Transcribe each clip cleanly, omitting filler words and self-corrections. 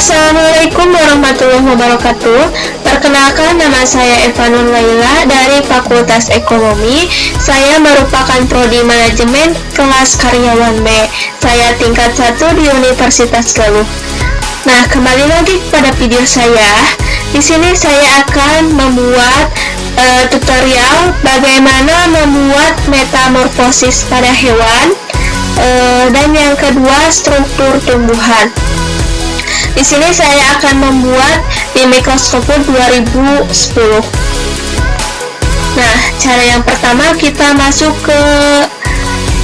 Assalamualaikum warahmatullahi wabarakatuh. Perkenalkan, nama saya Eva Nur Laila dari Fakultas Ekonomi. Saya merupakan prodi manajemen kelas karyawan B. Saya tingkat 1 di Universitas Galuh. Nah, kembali lagi kepada video saya. Di sini saya akan membuat tutorial bagaimana membuat metamorfosis pada hewan, dan yang kedua struktur tumbuhan. Di sini saya akan membuat di Microscope 2010. Nah, cara yang pertama kita masuk ke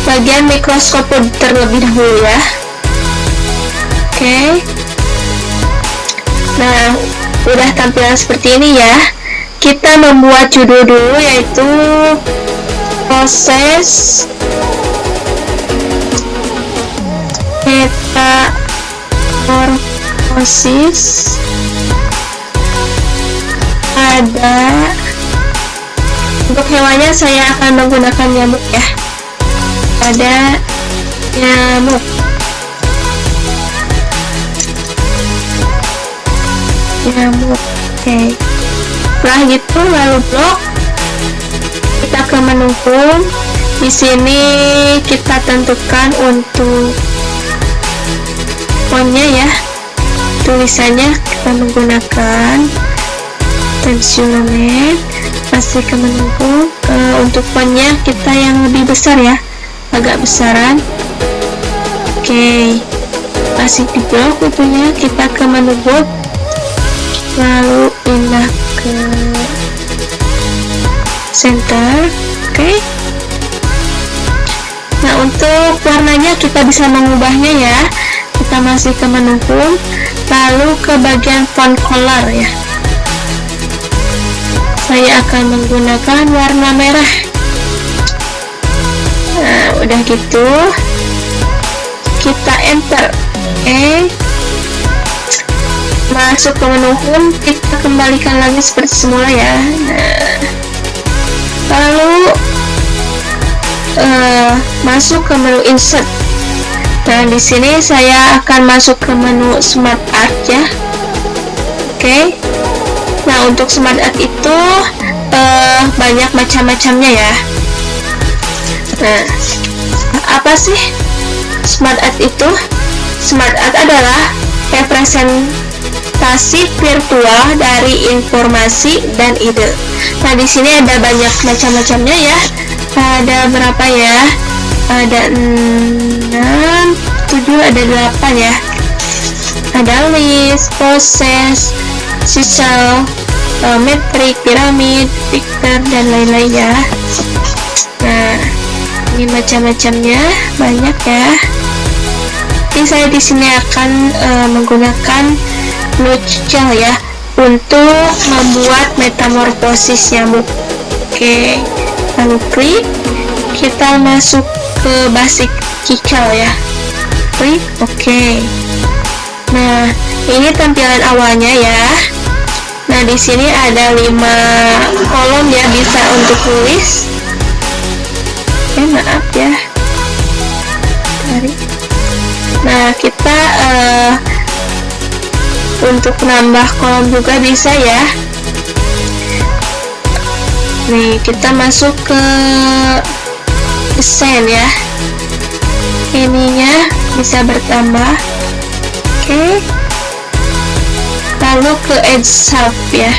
bagian Microscope terlebih dahulu ya. Oke. Nah, udah tampilan seperti ini ya. Kita membuat judul dulu, yaitu proses metamorfosis pada, untuk hewannya saya akan menggunakan nyamuk ya, pada nyamuk. Oke. Setelah gitu lalu blok, kita ke menu home. Di sini kita tentukan untuk fontnya ya, tulisannya kita menggunakan tensioner. Masih ke menu home. Untuk fontnya kita yang lebih besar ya, agak besaran. Oke, masih di blok tentunya, kita ke menu bold, lalu pindah ke center. Oke. Nah, untuk warnanya kita bisa mengubahnya ya. Kita masih ke menu home, lalu ke bagian font color ya. Saya akan menggunakan warna merah. Nah, udah gitu kita enter. Oke. Masuk ke menu home, kita kembalikan lagi seperti semula ya. Nah, lalu masuk ke menu insert. Nah, di sini saya akan masuk ke menu smart art ya. Oke. Nah, untuk smart art itu banyak macam-macamnya ya. Nah, apa sih smart art itu? Smart art adalah representasi virtual dari informasi dan ide. Nah, di sini ada banyak macam-macamnya ya. Ada berapa ya? Ada 6, 7, ada 8 ya. Ada list, proses, sisal, metrik, piramid, vector, dan lain-lain ya. Nah, ini macam-macamnya banyak ya. Jadi saya di sini akan menggunakan Nuchel ya untuk membuat metamorfosis nyamuk. Oke, lalu klik, kita masuk ke basic Nuchel ya. Klik, oke. Nah, ini tampilan awalnya ya. Nah, di sini ada 5 kolom ya, bisa untuk tulis. Maaf ya. Nah, kita untuk nambah kolom juga bisa ya. Nih, kita masuk ke desain ya. Ininya bisa bertambah. Oke. Lalu ke edge sharp ya.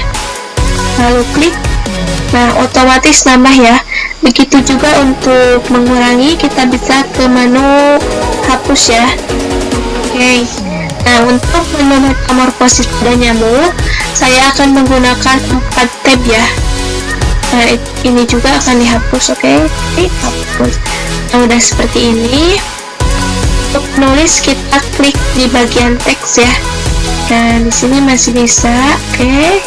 Lalu klik. Nah, otomatis nambah ya. Begitu juga untuk mengurangi, kita bisa ke menu hapus ya. Oke. Nah, untuk menu metamorfosis pada nyamuk, saya akan menggunakan 4 tab ya. Nah, ini juga akan dihapus. Oke. Hapus. Nah, udah seperti ini. Untuk menulis, kita klik di bagian teks ya. Dan di sini masih bisa. Oke.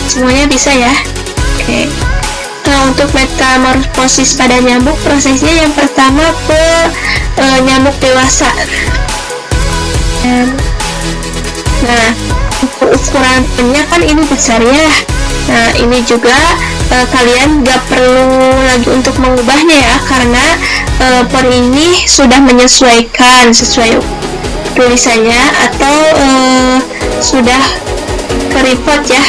Semuanya bisa ya. Oke. Nah, untuk metamorfosis pada nyamuk, prosesnya yang pertama ke nyamuk dewasa. Nah, untuk ukuran pennya kan ini besar ya. Nah, ini juga kalian gak perlu lagi untuk mengubahnya ya, karena per ini sudah menyesuaikan sesuai tulisannya atau sudah ke report ya,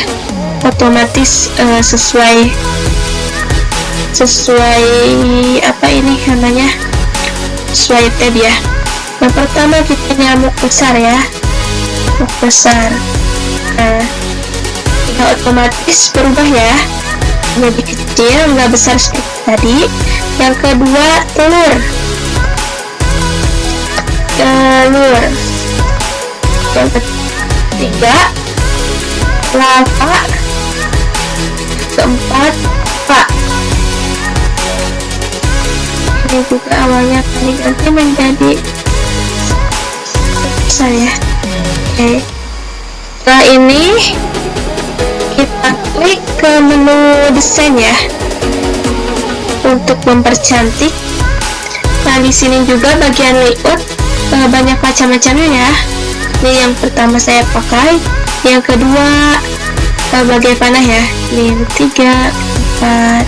otomatis sesuai apa ini namanya, sesuai tab ya. Yang pertama kita nyamuk besar ya, nyamuk besar. Nah, ya otomatis berubah ya, jadi kecil nggak besar seperti tadi. Yang kedua telur. Yang ketiga lava. Keempat pak. Ini juga awalnya akan diganti menjadi besar ya. Oke. Setelah ini kita klik ke menu desain ya, untuk mempercantik. Nah, di sini juga bagian layout banyak macam-macamnya ya. Ini yang pertama saya pakai, yang kedua bagai panah ya, ini yang ketiga, keempat.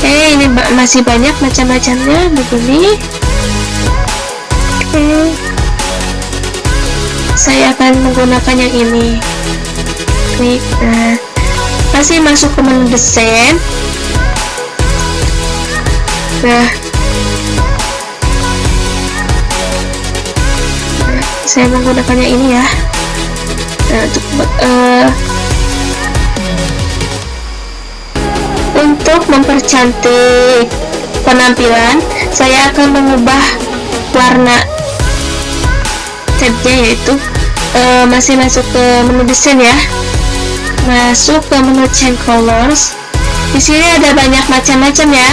Ini masih banyak macam-macamnya begini. Oke. Saya akan menggunakan yang ini. Klik. Nah, masih masuk ke menu desain. Nah, saya menggunakannya ini ya. Nah, untuk mempercantik penampilan, saya akan mengubah warna tabnya, yaitu masih masuk ke menu desain ya, masuk ke menu change colors. Di sini ada banyak macam-macam ya,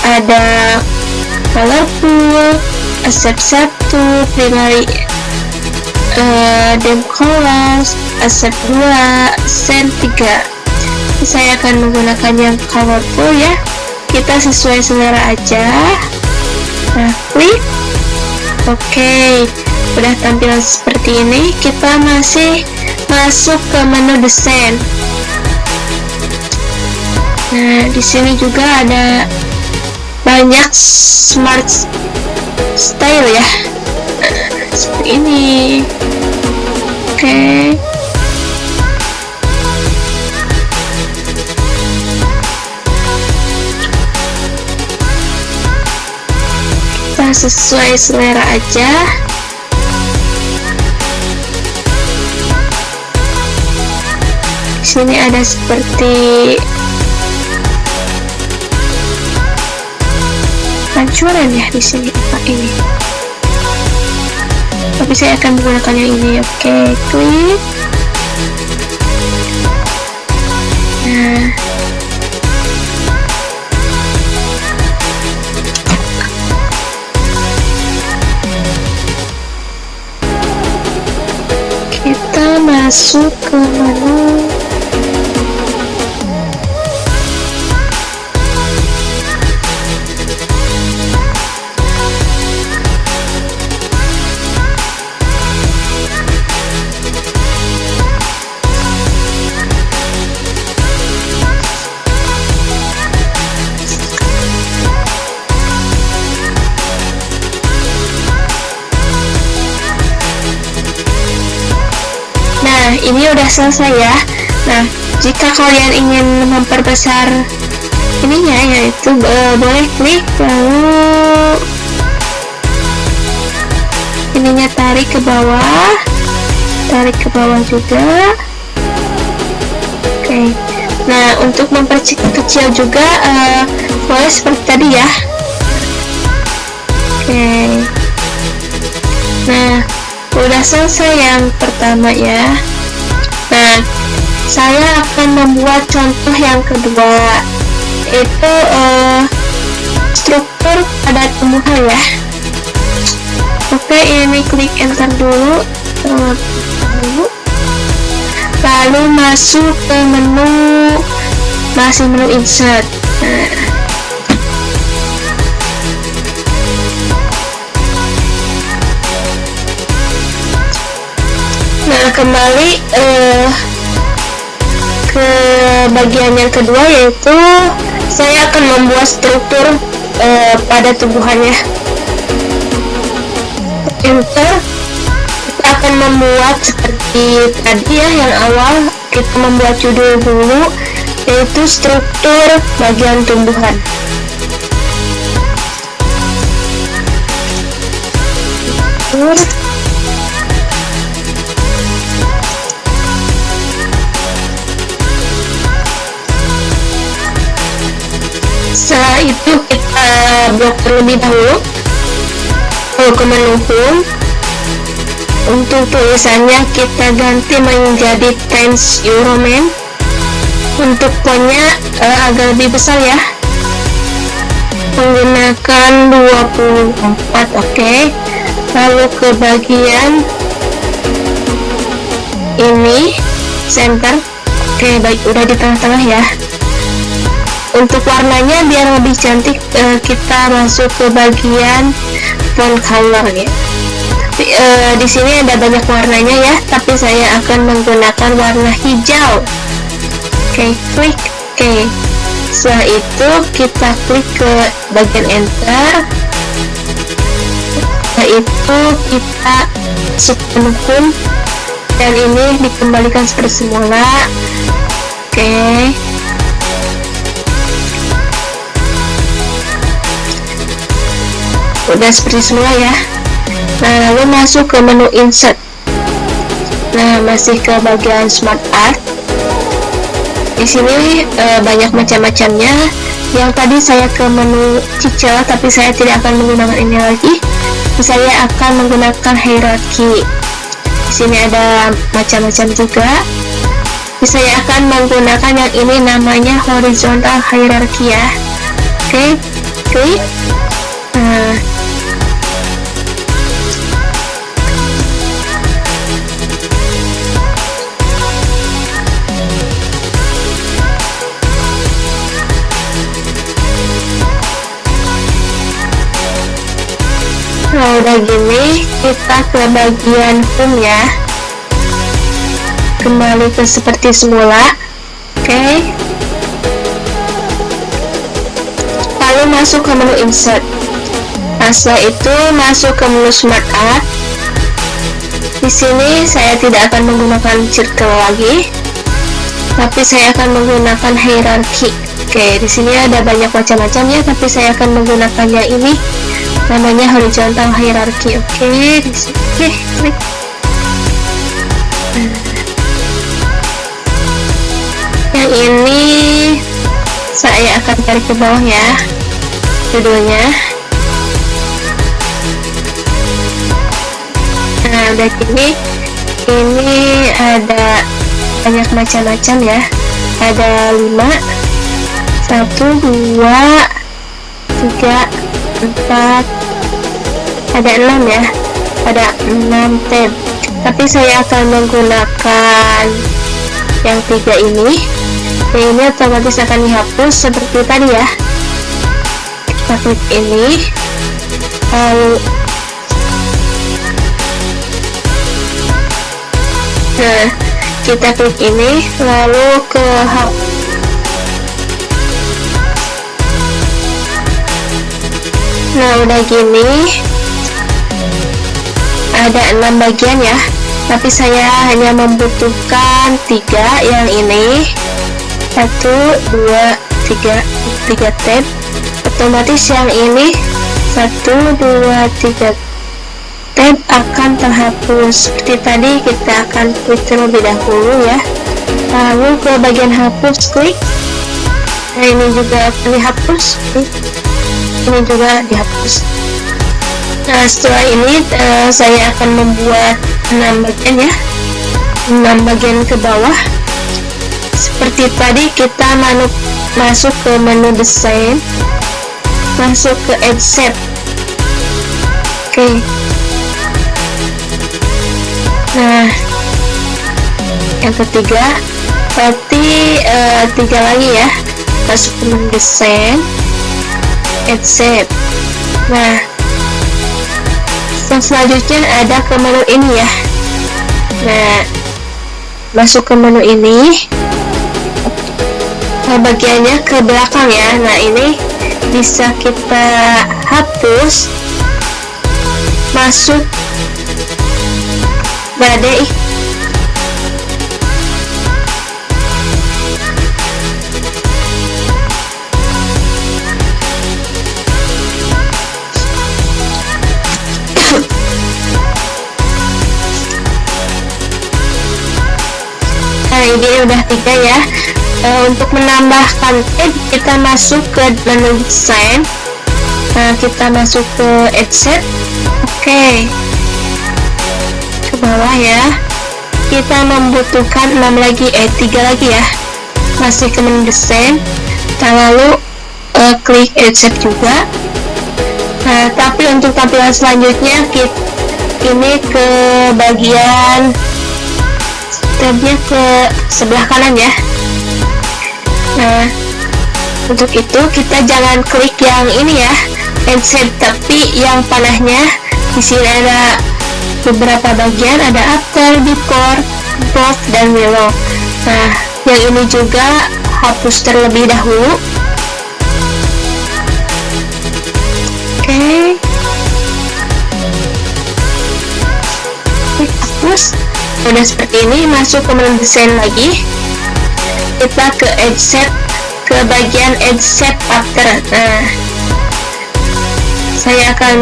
ada colorful, asep 1, primary, dim colors, asep 2, scent 3. Saya akan menggunakan yang colorful ya, kita sesuai selera aja. Nah, klik. Oke, udah tampilan seperti ini. Kita masih masuk ke menu desain. Nah, di sini juga ada banyak smart style ya, seperti ini. Oke. Kita sesuai selera aja. Di sini ada seperti pancuran ya, di sini apa ini, tapi saya akan menggunakan yang ini. Oke, klik. Nah, kita masuk ke menu ini udah selesai ya. Nah, jika kalian ingin memperbesar ininya, yaitu boleh klik, lalu ininya tarik ke bawah juga. Oke. Nah, untuk memperkecil juga boleh seperti tadi ya. Oke. Nah, udah selesai yang pertama ya. Nah, saya akan membuat contoh yang kedua, yaitu struktur pada tumbuhan ya. Oke, ini klik enter dulu, lalu masuk ke menu, masih menu insert. Nah, kembali ke bagian yang kedua, yaitu saya akan membuat struktur pada tumbuhannya. Enter. Kita akan membuat seperti tadi ya, yang awal kita membuat judul dulu, yaitu struktur bagian tumbuhan. Setelah itu kita blok terlebih dahulu ke menu home. Untuk tulisannya kita ganti menjadi Times New Roman. Untuk fontnya agak lebih besar ya, menggunakan 24. Oke. Lalu ke bagian ini center. Oke, baik, udah di tengah-tengah ya. Untuk warnanya biar lebih cantik, kita masuk ke bagian font color ya. Di sini ada banyak warnanya ya, tapi saya akan menggunakan warna hijau. Oke, klik. Oke, setelah itu kita klik ke bagian enter. Setelah itu kita masuk ke menu dan ini dikembalikan seperti semula. Oke, udah seperti semula ya. Nah, lalu masuk ke menu insert. Nah, masih ke bagian smart art. Di sini banyak macam-macamnya. Yang tadi saya ke menu cicil, tapi saya tidak akan menggunakan ini lagi. Saya akan menggunakan hierarchy. Di sini ada macam-macam juga. Saya akan menggunakan yang ini, namanya horizontal hierarchy ya. Oke, klik. Nah, udah gini, kita ke bagian home ya. Kembali ke seperti semula. Oke. Lalu masuk ke menu insert. Nah, setelah itu masuk ke menu smart art. Di sini saya tidak akan menggunakan circle lagi, tapi saya akan menggunakan hierarchy. Oke, di sini ada banyak macam-macamnya, tapi saya akan menggunakannya ini, namanya horizontal hierarchy. Oke, di sini klik. Yang ini saya akan tarik ke bawah ya, judulnya. Nah, udah gini, ini ada banyak macam-macam ya. Ada 5, 1, 2, 3, 4, ada 6 ya, ada 6 tab, tapi saya akan menggunakan yang 3 ini. Yang ini otomatis akan dihapus seperti tadi ya. Kita klik ini, lalu kita klik ini, lalu ke Nah, udah gini, ada 6 bagian ya, tapi saya hanya membutuhkan 3. Yang ini 1, 2, 3 tab. Otomatis yang ini 1, 2, 3 tab akan terhapus. Seperti tadi, kita akan klik terlebih dahulu ya, lalu ke bagian hapus, klik. Nah, ini juga akan dihapus, klik. Ini juga dihapus. Nah, setelah ini saya akan membuat 6 bagian ya, 6 bagian ke bawah. Seperti tadi, kita masuk ke menu desain, masuk ke edge shape. Oke. Nah, yang ketiga, berarti 3 lagi ya, masuk ke menu desain, edge shape. Nah, yang selanjutnya ada ke menu ini ya. Nah, masuk ke menu ini, bagiannya ke belakang ya. Nah, ini bisa kita hapus, masuk Gak ada ih. Nah, ini udah 3 ya. Untuk menambahkan kita masuk ke menu desain. Nah, kita masuk ke Add Set. Oke. Ke bawah ya. Kita membutuhkan 3 lagi ya. Masih ke menu desain. Kita lalu klik Add Set juga. Nah, tapi untuk tampilan selanjutnya ini ke bagian tabnya ke sebelah kanan ya. Nah, untuk itu kita jangan klik yang ini ya, Add Set, tapi yang panahnya. Di sini ada beberapa bagian, ada After, Before, Above, dan Below. Nah, yang ini juga hapus terlebih dahulu. Oke. Hapus. Udah seperti ini, masuk ke menu desain lagi. Kita ke Add Set, ke bagian Add Set After. Nah, saya akan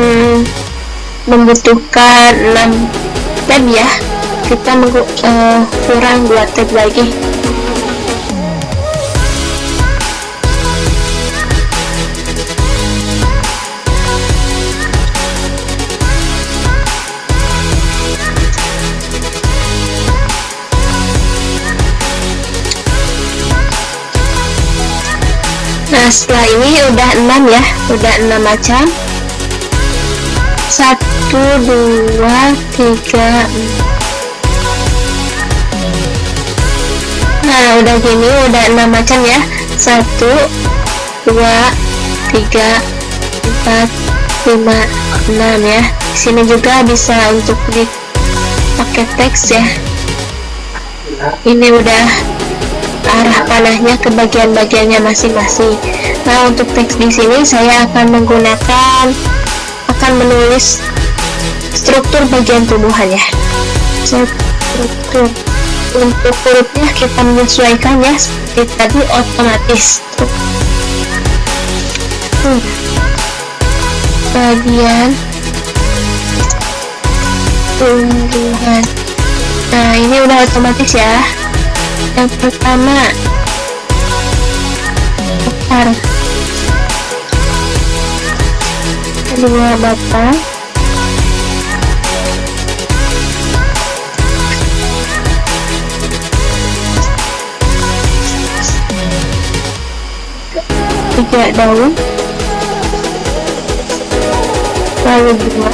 membutuhkan 6 tab ya. Kita kurang 2 tab lagi. Nah, setelah ini udah 6 ya, udah 6 macam. 1, 2, 3. Nah, udah gini, udah 6 macam ya. 1, 2, 3, 4, 5, 6 ya. Di sini juga bisa untuk pakai teks ya. Ini udah arah panahnya ke bagian-bagiannya masing-masing. Nah, untuk teks di sini saya akan menulis struktur bagian tubuhan ya. Struktur. Untuk hurufnya kita menyesuaikan ya, seperti tadi otomatis. Bagian tubuhan. Nah, ini udah otomatis ya. Yang pertama, akar. Kedua, batang. Tiga, daun. Lalu 2.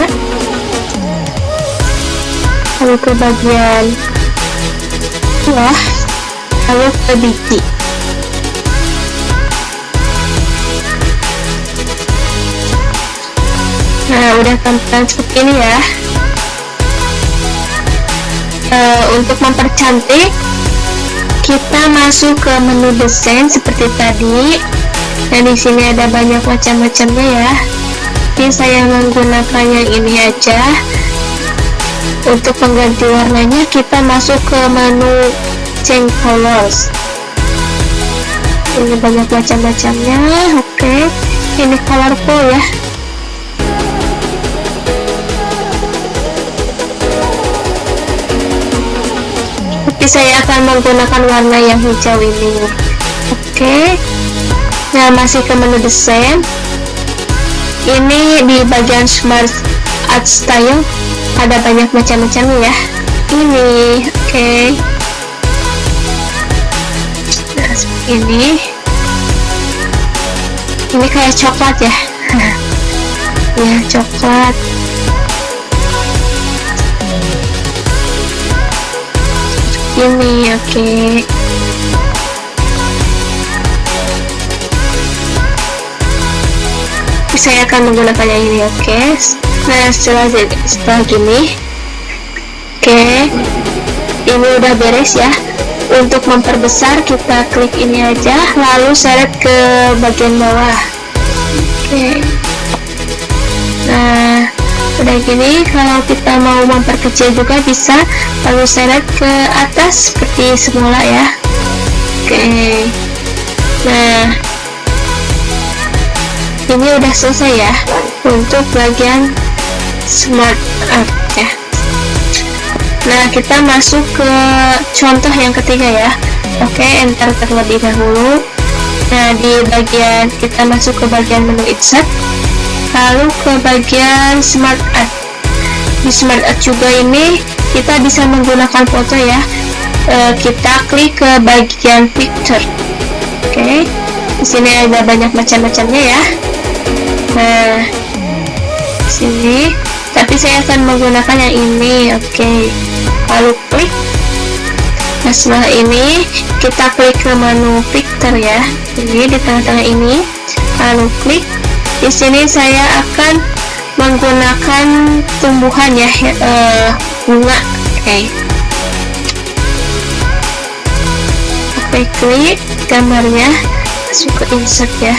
Lalu ke bagian buah. Lalu ke biji. Nah, udah tampilan seperti ini ya. Untuk mempercantik, kita masuk ke menu desain seperti tadi. Nah, di sini ada banyak macam-macamnya ya. Ini saya menggunakan yang ini aja. Untuk pengganti warnanya, kita masuk ke menu Change Colors. Ini banyak macam-macamnya. Oke, ini colorful ya. Tapi saya akan menggunakan warna yang hijau ini. Oke. Nah, masih ke menu desain. Ini di bagian Smart Art Style ada banyak macam-macamnya ya. Ini, oke. Nah, seperti ini. Ini kayak coklat ya. Ya, coklat. Ini, oke. Saya akan menggunakan yang ini, oke. Nah, setelah gini, oke, ini udah beres ya. Untuk memperbesar, kita klik ini aja, lalu seret ke bagian bawah. Oke. Nah, Udah gini, kalau kita mau memperkecil juga bisa, lalu seret ke atas seperti semula ya. Oke. Nah, ini udah selesai ya untuk bagian smart art ya. Nah, kita masuk ke contoh yang ketiga ya. Oke, enter terlebih dahulu. Nah, di bagian kita masuk ke bagian menu insert, lalu ke bagian smart art. Di smart art juga ini kita bisa menggunakan foto ya. Kita klik ke bagian picture. Oke, di sini ada banyak macam-macamnya ya. Nah, sini, tapi saya akan menggunakan yang ini. Oke, lalu klik. Nah, setelah ini kita klik ke menu picture ya. Ini di tengah-tengah ini, lalu klik. Di sini saya akan menggunakan tumbuhan ya, bunga. Oke, klik gambarnya, masuk ke insert ya.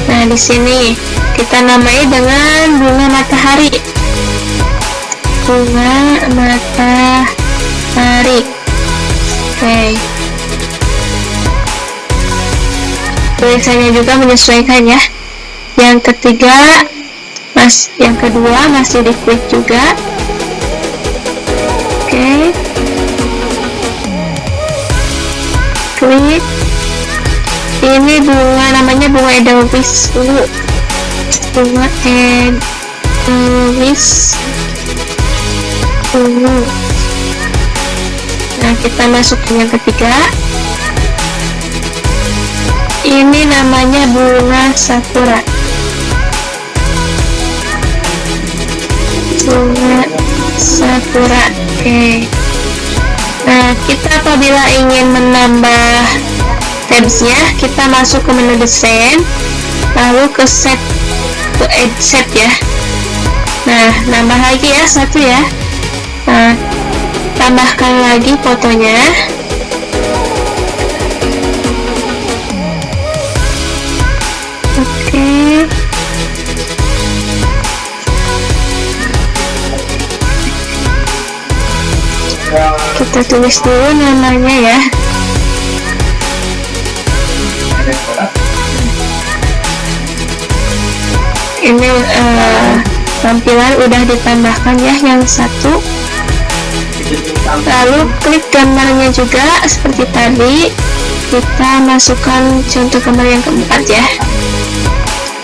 Nah, di sini kita namai dengan bunga matahari. Bunga matahari. Oke. Tulisannya juga menyesuaikan ya. Yang ketiga, yang kedua masih diklik juga. Oke. Klik. Ini bunga, namanya bunga edelweiss dulu. Bunga edelweiss dulu. Nah, kita masuk ke yang ketiga. Ini namanya bunga sakura. Bunga sakura. Oke. Nah, kita apabila ingin menambah tabsnya, kita masuk ke menu desain, lalu ke set, ke add set ya. Nah, nambah lagi ya satu ya. Nah, tambahkan lagi fotonya. Oke. Kita tulis dulu namanya ya. Ini tampilan udah ditambahkan ya yang satu. Lalu klik gambarnya juga seperti tadi. Kita masukkan contoh gambar yang keempat ya.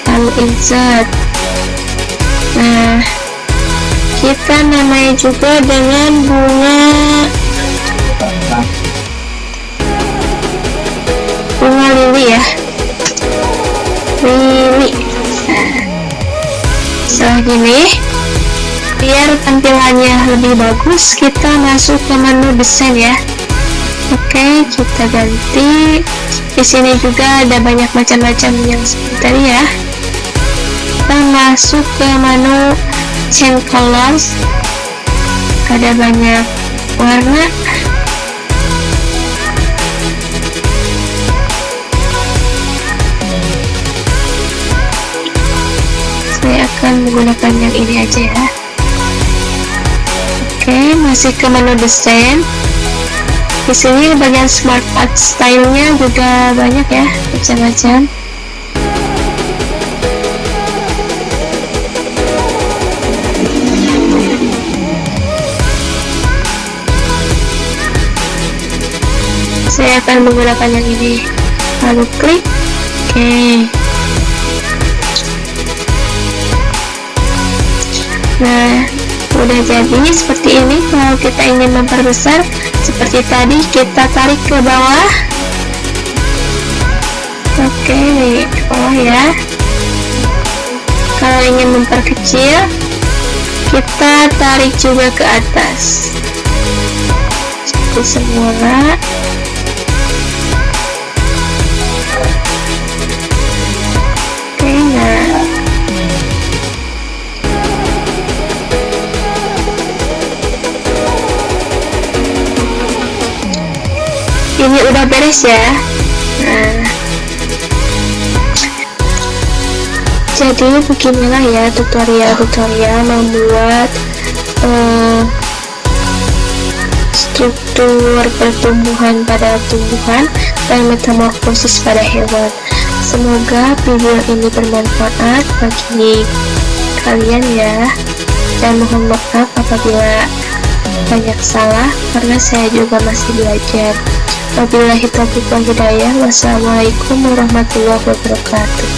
Lalu insert. Nah, kita namai juga dengan bunga lili ya. Lili. Nah, setelah gini, biar tampilannya lebih bagus, kita masuk ke menu desain ya. Oke, kita ganti. Di sini juga ada banyak macam-macam yang seperti tadi ya. Kita masuk ke menu change colors. Ada banyak warna. Saya akan menggunakan yang ini aja ya. Oke, masih ke menu desain. Di sini bagian smart art stylenya juga banyak ya, macam-macam. Saya akan menggunakan yang ini. Lalu klik. Oke. Nah, udah jadi seperti ini. Kalau kita ingin memperbesar, seperti tadi kita tarik ke bawah. Oke, nih ke bawah ya. Kalau ingin memperkecil, kita tarik juga ke atas seperti semula. Oke, nah ini udah beres ya. Nah, Jadi beginilah ya tutorial membuat struktur pertumbuhan pada tumbuhan dan metamorfosis pada hewan. Semoga video ini bermanfaat bagi kalian ya, dan mohon maaf apabila banyak salah karena saya juga masih belajar. Wabillahi taufiq wal hidayah. Wassalamualaikum warahmatullahi wabarakatuh.